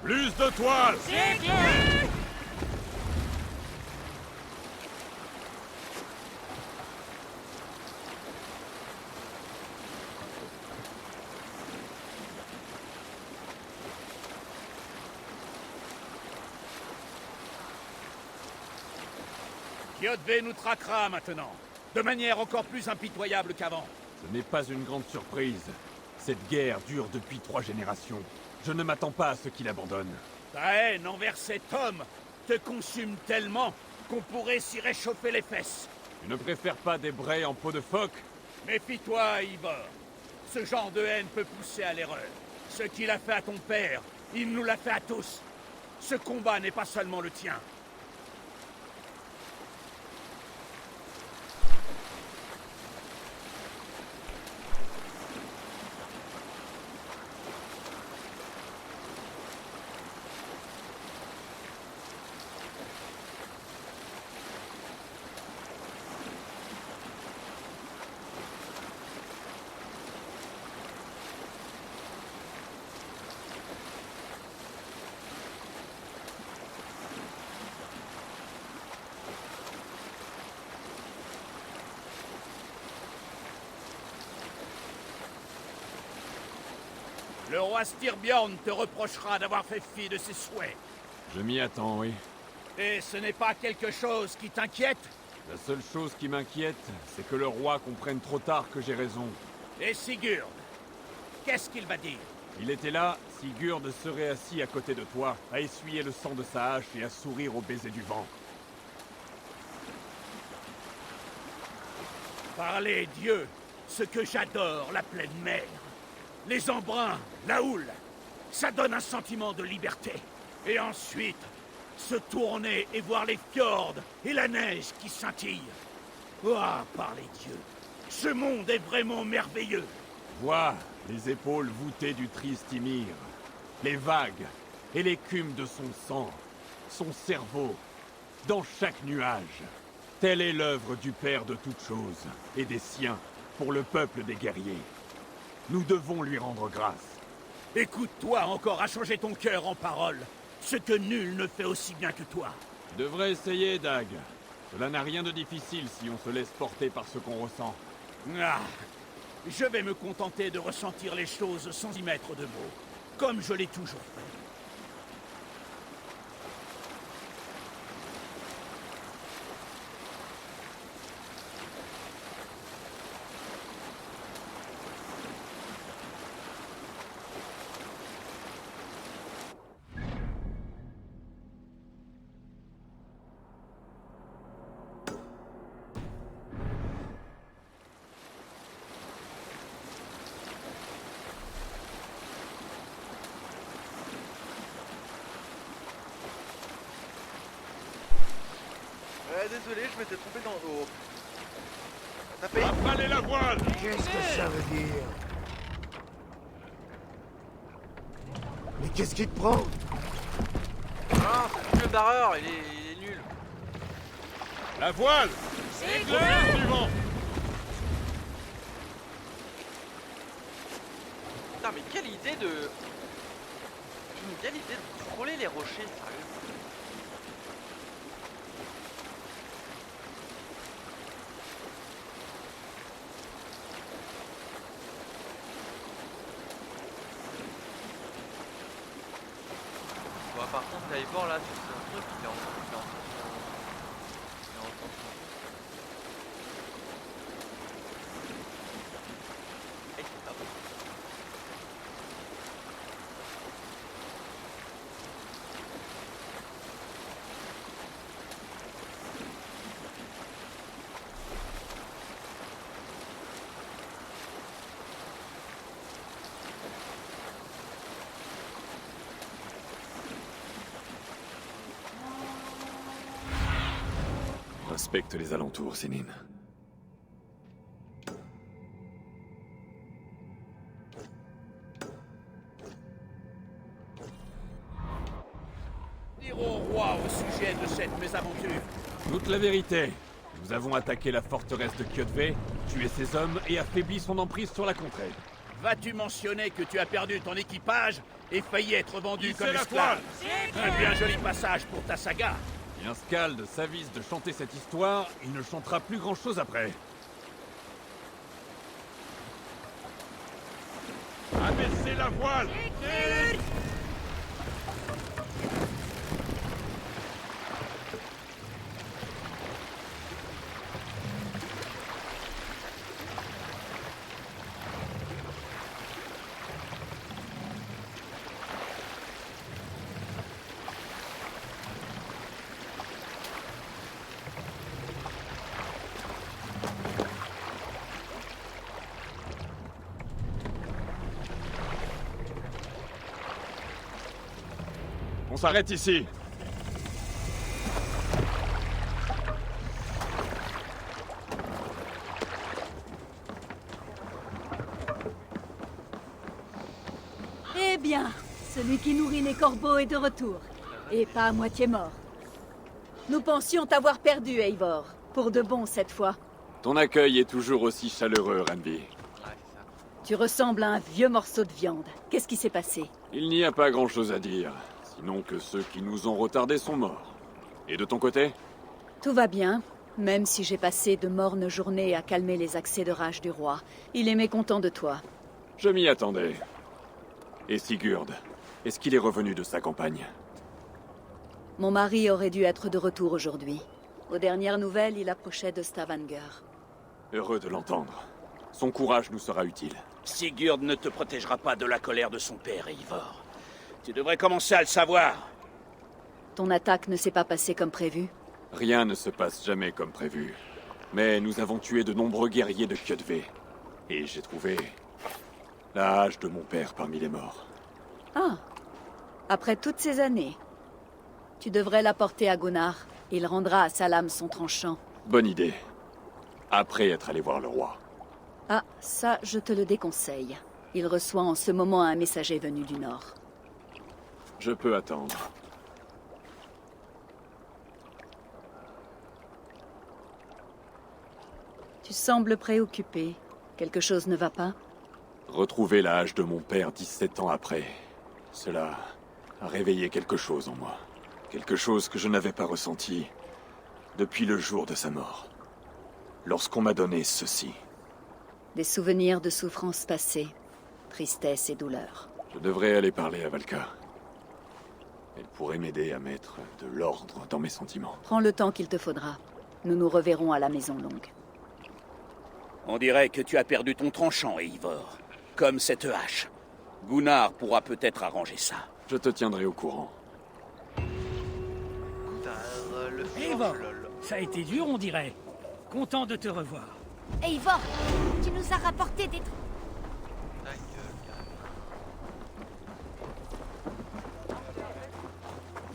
Plus de toiles! C'est clair! Kyotve nous traquera maintenant, de manière encore plus impitoyable qu'avant. Ce n'est pas une grande surprise. Cette guerre dure depuis 3 générations. Je ne m'attends pas à ce qu'il abandonne. Ta haine envers cet homme te consume tellement qu'on pourrait s'y réchauffer les fesses. Tu ne préfères pas des brais en peau de phoque? Méfie-toi, Ivor. Ce genre de haine peut pousser à l'erreur. Ce qu'il a fait à ton père, il nous l'a fait à tous. Ce combat n'est pas seulement le tien. Le roi Styrbjorn te reprochera d'avoir fait fi de ses souhaits. Je m'y attends, oui. Et ce n'est pas quelque chose qui t'inquiète? La seule chose qui m'inquiète, c'est que le roi comprenne trop tard que j'ai raison. Et Sigurd? Qu'est-ce qu'il va dire? Il était là, Sigurd serait assis à côté de toi, à essuyer le sang de sa hache et à sourire au baiser du vent. Parlez, Dieu, ce que j'adore, la pleine mer. Les embruns, la houle, ça donne un sentiment de liberté. Et ensuite, se tourner et voir les fjords et la neige qui scintille. Ah, par les dieux, ce monde est vraiment merveilleux. Vois les épaules voûtées du triste Ymir, les vagues et l'écume de son sang, son cerveau, dans chaque nuage. Telle est l'œuvre du Père de toutes choses, et des siens, pour le peuple des guerriers. Nous devons lui rendre grâce. Écoute-toi encore à changer ton cœur en paroles, ce que nul ne fait aussi bien que toi. Tu devrais essayer, Dag. Cela n'a rien de difficile si on se laisse porter par ce qu'on ressent. Ah, je vais me contenter de ressentir les choses sans y mettre de mots, comme je l'ai toujours fait. désolé, je m'étais trompé dans l'eau. Tapez. Avalez la voile. Qu'est-ce que ça veut dire? Mais qu'est-ce qui te prend? Non, c'est le barreur, il est nul. La voile. Éclair suivant. Putain, mais quelle idée de... Quelle idée de frôler les rochers, sérieux. Bon, par contre, Ivor là, c'est un truc, il est en Inspecte les alentours, Sénine. Dire au roi au sujet de cette mésaventure. Toute la vérité. Nous avons attaqué la forteresse de Kjötve, tué ses hommes et affaibli son emprise sur la contrée. Vas-tu mentionner que tu as perdu ton équipage et failli être vendu Hissez comme la esclave? voile. Un bien joli passage pour ta saga. Bien Skald s'avise de chanter cette histoire, il ne chantera plus grand-chose après. Abaissez la voile. On s'arrête ici. Eh bien, celui qui nourrit les corbeaux est de retour. Et pas à moitié mort. Nous pensions t'avoir perdu, Eivor. Pour de bon cette fois. Ton accueil est toujours aussi chaleureux, Randvi. Tu ressembles à un vieux morceau de viande. Qu'est-ce qui s'est passé? Il n'y a pas grand-chose à dire, sinon que ceux qui nous ont retardés sont morts. Et de ton côté? Tout va bien, même si j'ai passé de mornes journées à calmer les accès de rage du roi. Il est mécontent de toi. Je m'y attendais. Et Sigurd, est-ce qu'il est revenu de sa campagne? Mon mari aurait dû être de retour aujourd'hui. Aux dernières nouvelles, il approchait de Stavanger. Heureux de l'entendre. Son courage nous sera utile. Sigurd ne te protégera pas de la colère de son père, Eivor. Tu devrais commencer à le savoir. Ton attaque ne s'est pas passée comme prévu? Rien ne se passe jamais comme prévu. Mais nous avons tué de nombreux guerriers de Kjötve. Et j'ai trouvé la hache de mon père parmi les morts. Ah. Après toutes ces années. Tu devrais la porter à Gunnar. Il rendra à sa lame son tranchant. Bonne idée. Après être allé voir le roi. Ah, ça, je te le déconseille. Il reçoit en ce moment un messager venu du Nord. Je peux attendre. Tu sembles préoccupé. Quelque chose ne va pas? Retrouver la hache de mon père 17 ans après. Cela a réveillé quelque chose en moi. Quelque chose que je n'avais pas ressenti depuis le jour de sa mort. Lorsqu'on m'a donné ceci. Des souvenirs de souffrances passées, tristesse et douleur. Je devrais aller parler à Valka. Elle pourrait m'aider à mettre de l'ordre dans mes sentiments. Prends le temps qu'il te faudra. Nous nous reverrons à la Maison Longue. On dirait que tu as perdu ton tranchant, Eivor. Comme cette hache. Gunnar pourra peut-être arranger ça. Je te tiendrai au courant. Eivor, ça a été dur, on dirait. Content de te revoir. Eivor, tu nous as rapporté des...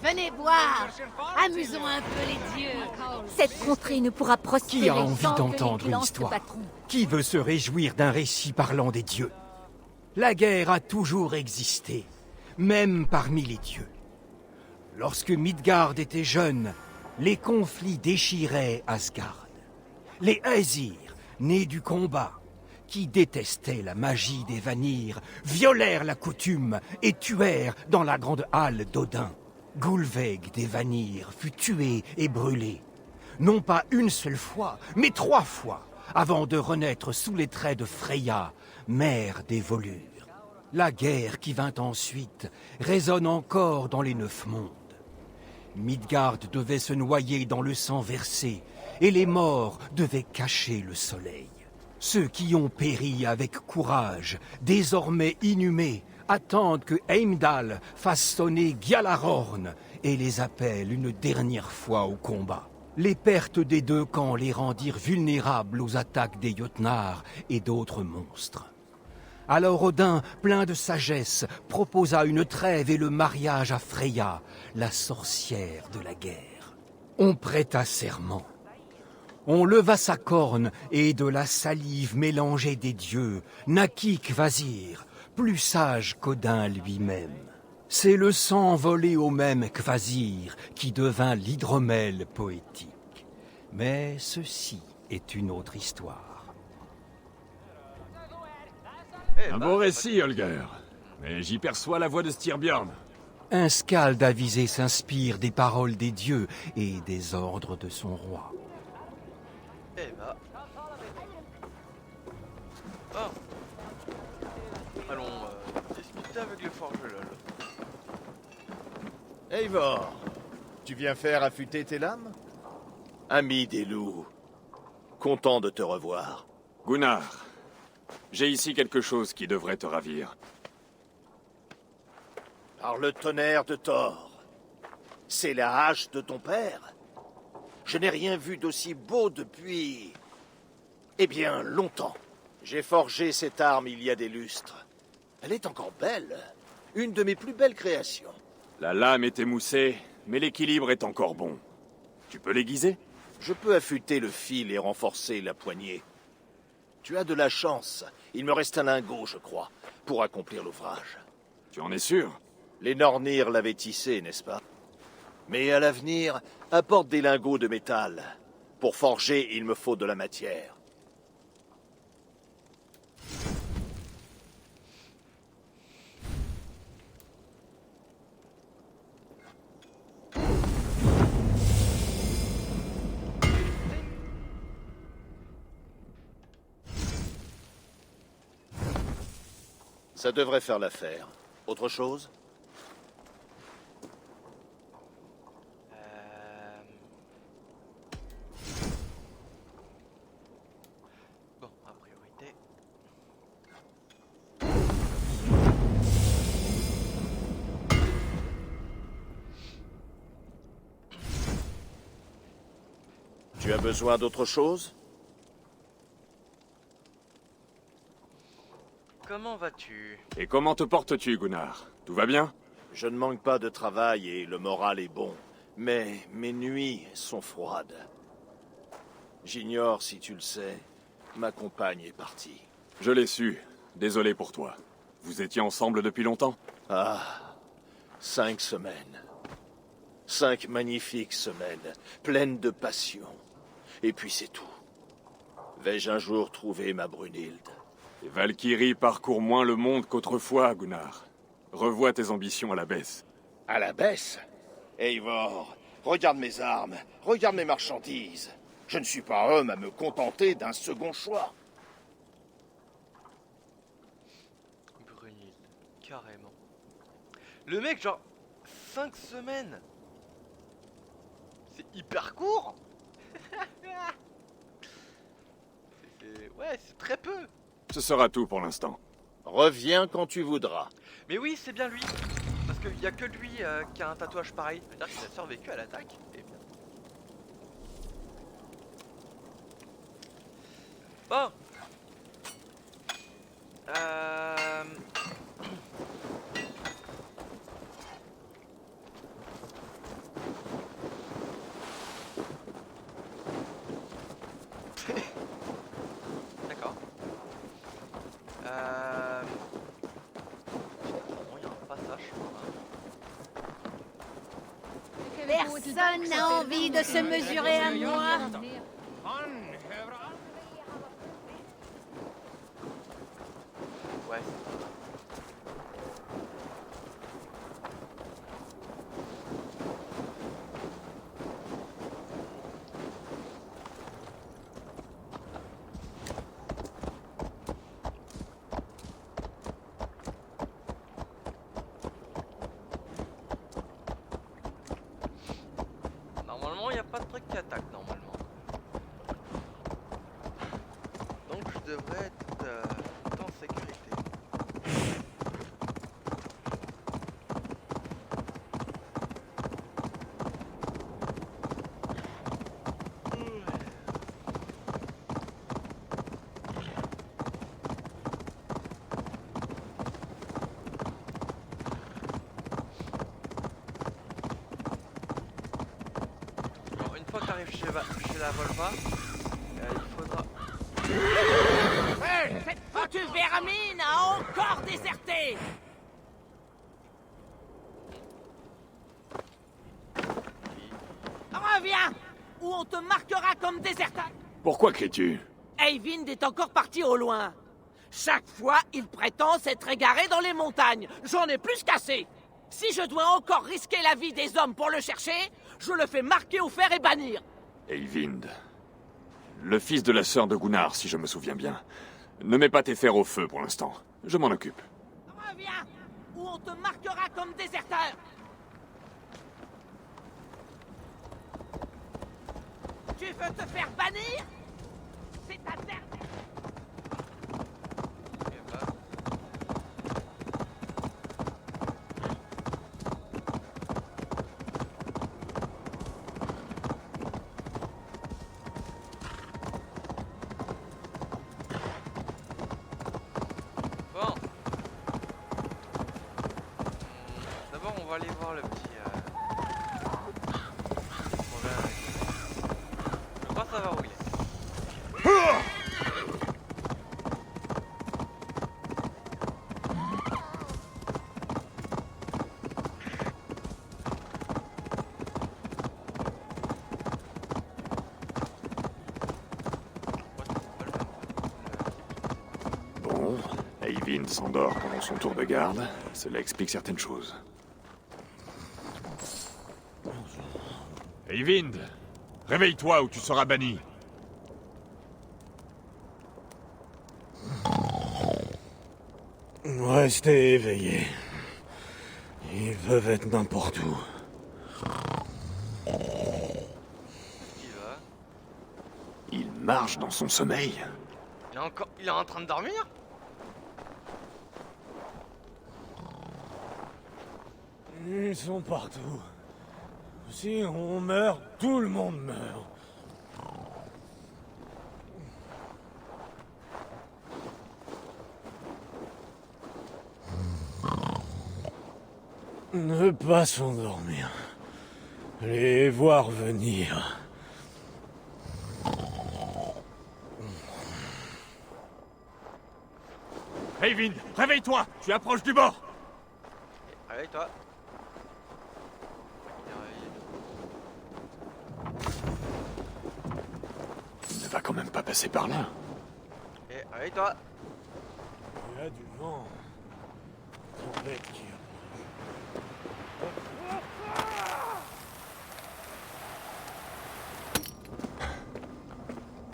Venez voir. Amusons un peu les dieux. Cette contrée ne pourra prospérer Qui a envie sans que les d'entendre une clans se histoire? battront. Qui veut se réjouir d'un récit parlant des dieux? La guerre a toujours existé, même parmi les dieux. Lorsque Midgard était jeune, les conflits déchiraient Asgard. Les Aesir, nés du combat, qui détestaient la magie des Vanir, violèrent la coutume et tuèrent dans la grande halle d'Odin. Gulveig des Vanir fut tué et brûlé, non pas une seule fois, mais 3 fois, avant de renaître sous les traits de Freya, mère des volures. La guerre qui vint ensuite résonne encore dans les 9 mondes. Midgard devait se noyer dans le sang versé, et les morts devaient cacher le soleil. Ceux qui ont péri avec courage, désormais inhumés, attendent que Heimdall fasse sonner Gjallarhorn et les appelle une dernière fois au combat. Les pertes des 2 camps les rendirent vulnérables aux attaques des Jotnar et d'autres monstres. Alors Odin, plein de sagesse, proposa une trêve et le mariage à Freya, la sorcière de la guerre. On prêta serment. On leva sa corne et de la salive mélangée des dieux naquit Kvasir, plus sage qu'Odin lui-même. C'est le sang volé au même Kvasir qui devint l'hydromel poétique. Mais ceci est une autre histoire. Un beau récit, Holger. Mais j'y perçois la voix de Styrbjörn. Un skald avisé s'inspire des paroles des dieux et des ordres de son roi. Eh bah. Oh. Allons discuter avec les forges lol. Eivor, tu viens faire affûter tes lames? Ami des loups, content de te revoir. Gunnar, j'ai ici quelque chose qui devrait te ravir. Par le tonnerre de Thor, c'est la hache de ton père? Je n'ai rien vu d'aussi beau depuis... eh bien, longtemps. J'ai forgé cette arme il y a des lustres. Elle est encore belle. Une de mes plus belles créations. La lame est émoussée, mais l'équilibre est encore bon. Tu peux l'aiguiser? Je peux affûter le fil et renforcer la poignée. Tu as de la chance. Il me reste un lingot, je crois, pour accomplir l'ouvrage. Tu en es sûr? Les Nornir l'avaient tissé, n'est-ce pas? Mais à l'avenir, apporte des lingots de métal. Pour forger, il me faut de la matière. Ça devrait faire l'affaire. Autre chose? Bon, a priorité. Tu as besoin d'autre chose? Comment vas-tu? Et comment te portes-tu, Gunnar? Tout va bien? Je ne manque pas de travail et le moral est bon. Mais mes nuits sont froides. J'ignore si tu le sais, ma compagne est partie. Je l'ai su. Désolé pour toi. Vous étiez ensemble depuis longtemps? Ah, 5 semaines. 5 magnifiques semaines, pleines de passion. Et puis c'est tout. Vais-je un jour trouver ma Brunhilde? Les Valkyries parcourent moins le monde qu'autrefois, Gunnar. Revois tes ambitions à la baisse. À la baisse? Eivor, regarde mes armes, regarde mes marchandises. Je ne suis pas homme à me contenter d'un second choix. Brunhilde, carrément. Le mec, genre, 5 semaines. C'est hyper court. Ouais, c'est très peu. Ce sera tout pour l'instant. Reviens quand tu voudras. Mais oui, c'est bien lui. Parce qu'il n'y a que lui qui a un tatouage pareil. C'est-à-dire qu'il a survécu à l'attaque. Et bien. Bon. Personne n'a envie de se mesurer à moi. Ouais. Normalement, il n'y a pas de truc qui attaque normalement. Donc je devrais être en sécurité. Alors, une fois que tu arrives chez la Volva, il faudra... Hé, cette foutue vermine a encore déserté! Reviens, ou on te marquera comme déserteur. Pourquoi cries-tu? Eyvind est encore parti au loin. Chaque fois, il prétend s'être égaré dans les montagnes. J'en ai plus qu'assez. Si je dois encore risquer la vie des hommes pour le chercher, je le fais marquer au fer et bannir. Eyvind. Le fils de la sœur de Gunnar, si je me souviens bien. Ne mets pas tes fers au feu pour l'instant. Je m'en occupe. Reviens, ou on te marquera comme déserteur. Tu veux te faire bannir? C'est ta dernière... Bon. D'abord, on va aller voir le petit... Je crois savoir où il est. Bon, Eyvind s'endort pendant son tour de garde. Cela explique certaines choses. Eyvind, réveille-toi ou tu seras banni. Restez éveillés. Ils peuvent être n'importe où. Il marche dans son sommeil. Il est en train de dormir? Ils sont partout. Si on meurt, tout le monde meurt. Ne pas s'endormir. Les voir venir. Eyvind, réveille-toi. Tu approches du bord. Réveille-toi. Il ne va quand même pas passer par là. Et réveille-toi. Il y a du vent. Tempête qui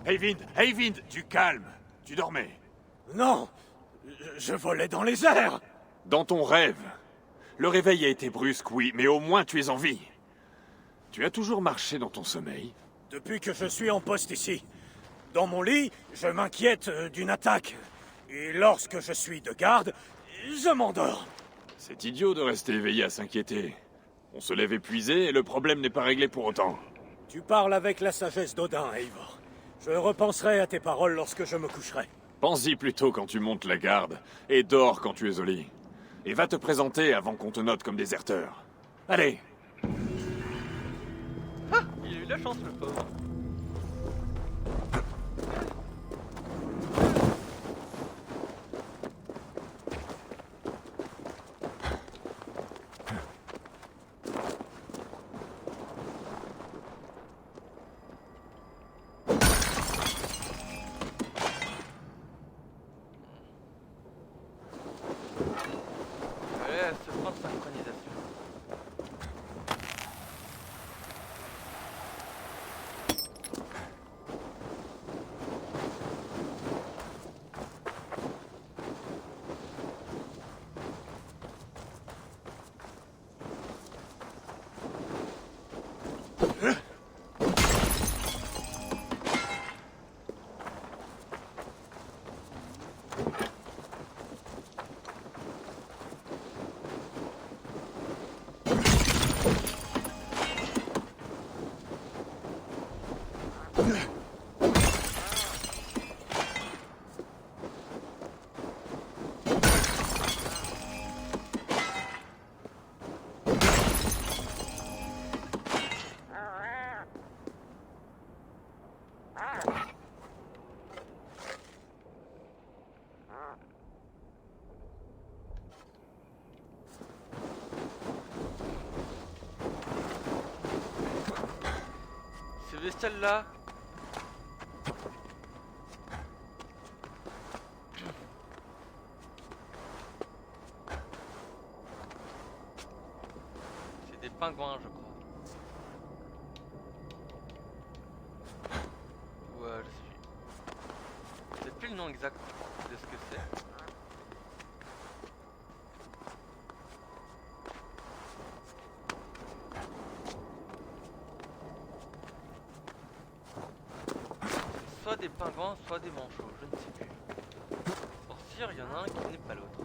Eyvind, du calme. Tu dormais. Non! Je volais dans les airs! Dans ton rêve. Le réveil a été brusque, oui, mais au moins tu es en vie. Tu as toujours marché dans ton sommeil? Depuis que je suis en poste ici. Dans mon lit, je m'inquiète d'une attaque. Et lorsque je suis de garde, je m'endors. C'est idiot de rester éveillé à s'inquiéter. On se lève épuisé et le problème n'est pas réglé pour autant. Tu parles avec la sagesse d'Odin, Eivor. Je repenserai à tes paroles lorsque je me coucherai. Pense-y plutôt quand tu montes la garde, et dors quand tu es au lit. Et va te présenter avant qu'on te note comme déserteur. Allez! Ah, il a eu la chance, le pauvre. Ces bestioles là. C'est des pingouins je crois. Ouais, je sais. C'est plus le nom exact de ce que c'est. Soit des pingouins, soit des manchots, je ne sais plus. Pour sûr, il y en a un qui n'est pas l'autre.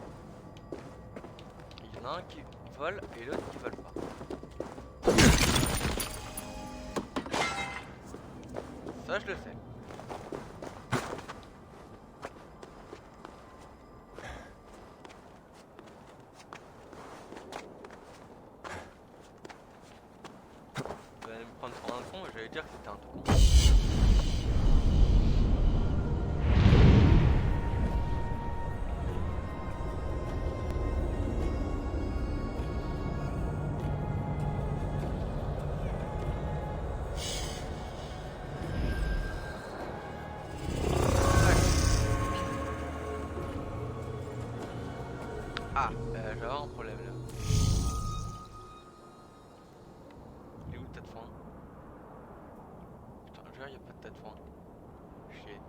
Il y en a un qui vole et l'autre qui vole pas. Ça, je le sais. Vous allez me prendre pour un con, j'allais dire que c'était un tout con. Ah, je vais avoir un problème là. Il est où le tas de foin? Putain, jure, il n'y a pas de tas de foin. Chier.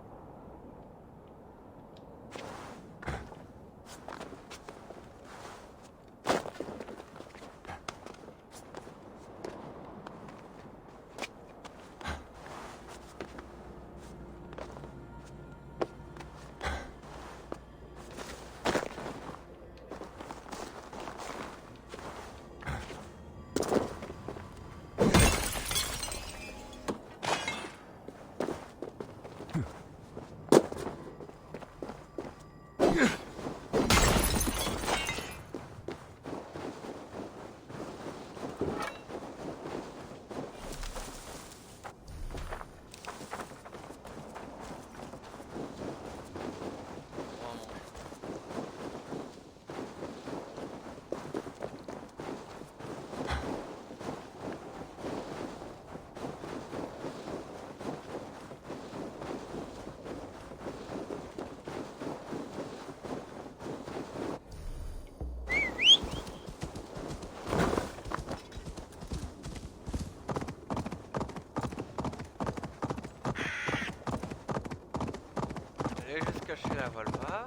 Allez, juste cacher la Volva.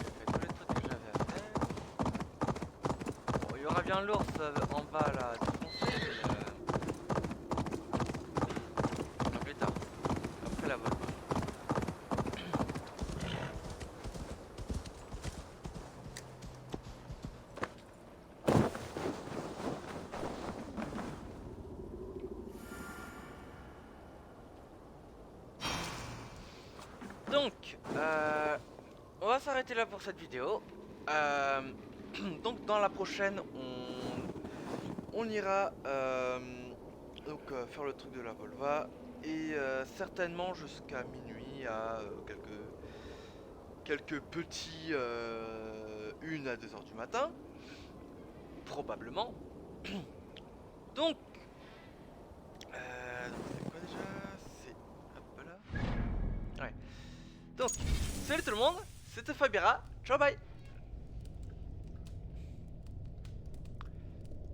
J'ai fait tous les trucs que j'avais à faire. Bon, il y aura bien l'ours en bas là à défoncer, mais plus tard. Après la Volva. Donc, on va s'arrêter là pour cette vidéo. Donc dans la prochaine, on ira faire le truc de la Volva et certainement jusqu'à minuit à quelques petits 1 à 2 heures du matin, probablement. Donc, c'est quoi déjà? C'est hop là. Ouais. Donc, salut tout le monde, c'était Fabira, ciao bye.